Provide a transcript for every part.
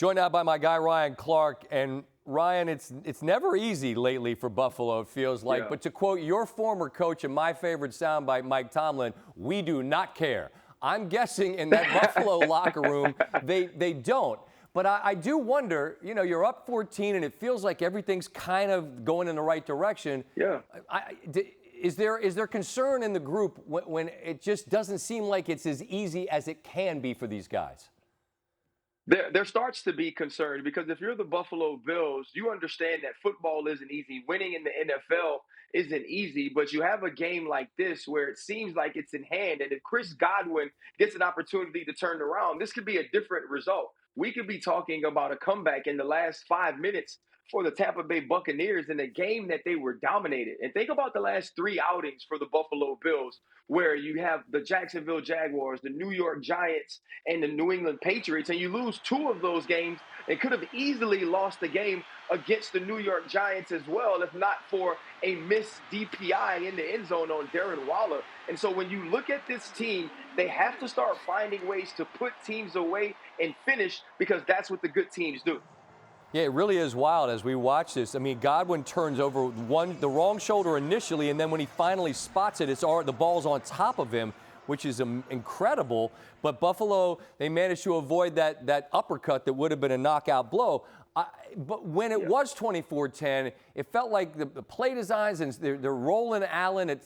Joined now by my guy Ryan Clark. And Ryan, it's never easy lately for Buffalo, it feels like. Yeah. But to quote your former coach and my favorite soundbite, Mike Tomlin, we do not care. I'm guessing in that Buffalo locker room, they don't. But I do wonder, you're up 14 and it feels like everything's kind of going in the right direction. Yeah. Is there concern in the group when it just doesn't seem like it's as easy as it can be for these guys? There starts to be concern because if you're the Buffalo Bills, you understand that football isn't easy. Winning in the NFL isn't easy, but you have a game like this where it seems like it's in hand. And if Chris Godwin gets an opportunity to turn around, this could be a different result. We could be talking about a comeback in the last 5 minutes for the Tampa Bay Buccaneers in a game that they were dominated. And think about the last 3 outings for the Buffalo Bills, where you have the Jacksonville Jaguars, the New York Giants, and the New England Patriots, and you lose 2 of those games and could have easily lost the game against the New York Giants as well, if not for a missed DPI in the end zone on Darren Waller. And so when you look at this team, they have to start finding ways to put teams away and finish, because that's what the good teams do. Yeah, it really is wild as we watch this. I mean, Godwin turns over the wrong shoulder initially, and then when he finally spots it, the ball's on top of him, which is incredible. But Buffalo, they managed to avoid that uppercut that would have been a knockout blow. But when it was 24-10, it felt like the play designs, and they're rolling Allen.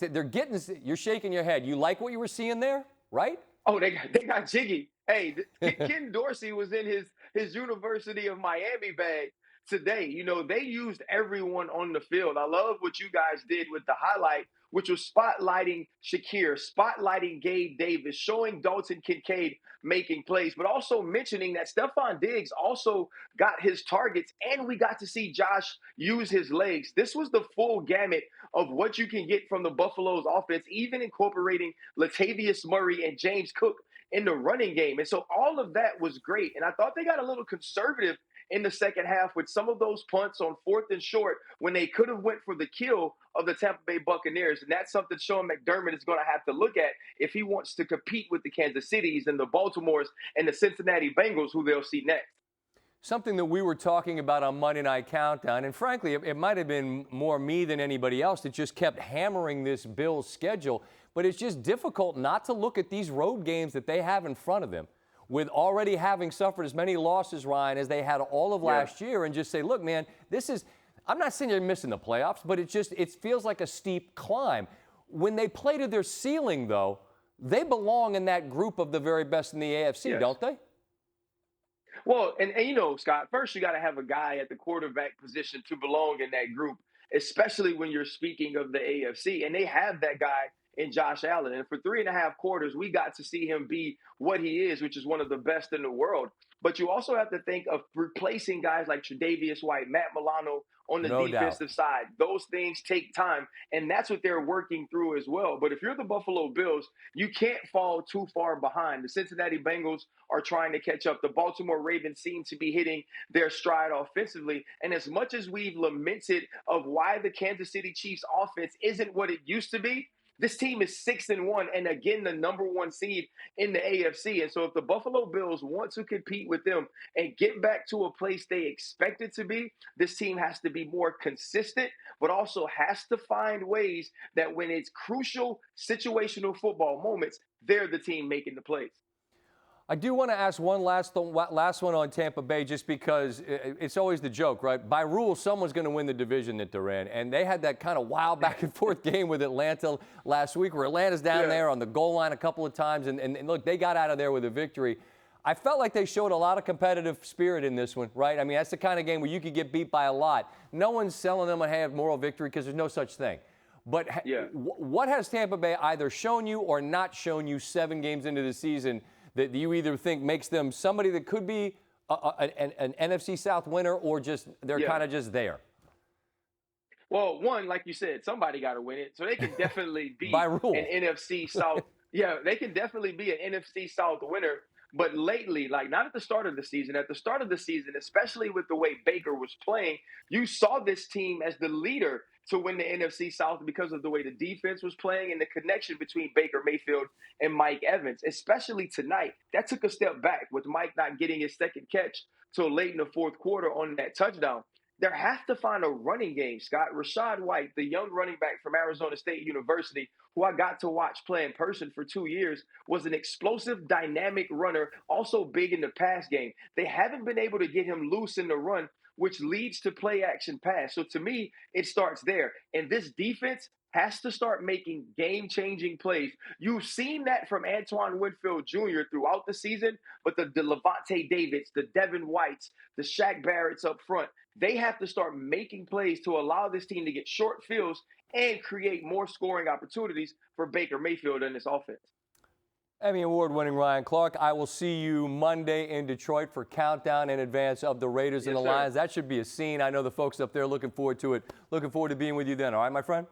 You're shaking your head. You like what you were seeing there, right? Oh, they got jiggy. Hey, Ken Dorsey was in his University of Miami bag today. They used everyone on the field. I love what you guys did with the highlight, which was spotlighting Shakir, spotlighting Gabe Davis, showing Dalton Kincaid making plays, but also mentioning that Stephon Diggs also got his targets, and we got to see Josh use his legs. This was the full gamut of what you can get from the Buffalo's offense, even incorporating Latavius Murray and James Cook in the running game. And so all of that was great. And I thought they got a little conservative in the second half with some of those punts on 4th and short when they could have went for the kill of the Tampa Bay Buccaneers. And that's something Sean McDermott is going to have to look at if he wants to compete with the Kansas Cities and the Baltimores and the Cincinnati Bengals, who they'll see next. Something that we were talking about on Monday Night Countdown, and frankly, it might have been more me than anybody else that just kept hammering this Bills schedule, but it's just difficult not to look at these road games that they have in front of them, with already having suffered as many losses, Ryan, as they had all of last year, and just say, look, man, I'm not saying you're missing the playoffs, but it feels like a steep climb. When they play to their ceiling, though, they belong in that group of the very best in the AFC, don't they? Well, and Scott, first you got to have a guy at the quarterback position to belong in that group, especially when you're speaking of the AFC. And they have that guy in Josh Allen. And for 3.5 quarters, we got to see him be what he is, which is one of the best in the world. But you also have to think of replacing guys like Tre'Davious White, Matt Milano on the defensive side. Those things take time, and that's what they're working through as well. But if you're the Buffalo Bills, you can't fall too far behind. The Cincinnati Bengals are trying to catch up. The Baltimore Ravens seem to be hitting their stride offensively. And as much as we've lamented of why the Kansas City Chiefs offense isn't what it used to be, this team is 6-1 and again the number 1 seed in the AFC. And so if the Buffalo Bills want to compete with them and get back to a place they expect it to be, this team has to be more consistent, but also has to find ways that when it's crucial situational football moments, they're the team making the plays. I do want to ask one last one on Tampa Bay, just because it's always the joke, right? By rule, someone's going to win the division that they're in. And they had that kind of wild back and forth game with Atlanta last week, where Atlanta's down there on the goal line a couple of times. And look, they got out of there with a victory. I felt like they showed a lot of competitive spirit in this one, right? I mean, that's the kind of game where you could get beat by a lot. No one's selling them a moral victory, because there's no such thing. But what has Tampa Bay either shown you or not shown you 7 games into the season that you either think makes them somebody that could be an NFC South winner, or just they're kind of just there? Well, one, like you said, somebody got to win it. So they can definitely be By rule. an NFC South. Yeah, they can definitely be an NFC South winner. But lately, like not at the start of the season, at the start of the season, especially with the way Baker was playing, you saw this team as the leader to win the NFC South because of the way the defense was playing and the connection between Baker Mayfield and Mike Evans, especially tonight. That took a step back with Mike not getting his second catch till late in the fourth quarter on that touchdown. There has to find a running game, Scott. Rachaad White, the young running back from Arizona State University, who I got to watch play in person for 2 years, was an explosive, dynamic runner, also big in the pass game. They haven't been able to get him loose in the run, which leads to play action pass. So to me, it starts there. And this defense has to start making game-changing plays. You've seen that from Antoine Winfield Jr. throughout the season, but the Levante Davids, the Devin Whites, the Shaq Barretts up front, they have to start making plays to allow this team to get short fields and create more scoring opportunities for Baker Mayfield and this offense. Emmy Award-winning Ryan Clark, I will see you Monday in Detroit for Countdown in advance of the Raiders and the Lions. That should be a scene. I know the folks up there looking forward to it. Looking forward to being with you then. All right, my friend?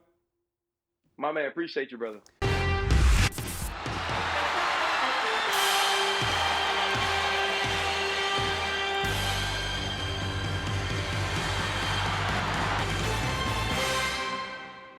My man, appreciate you, brother.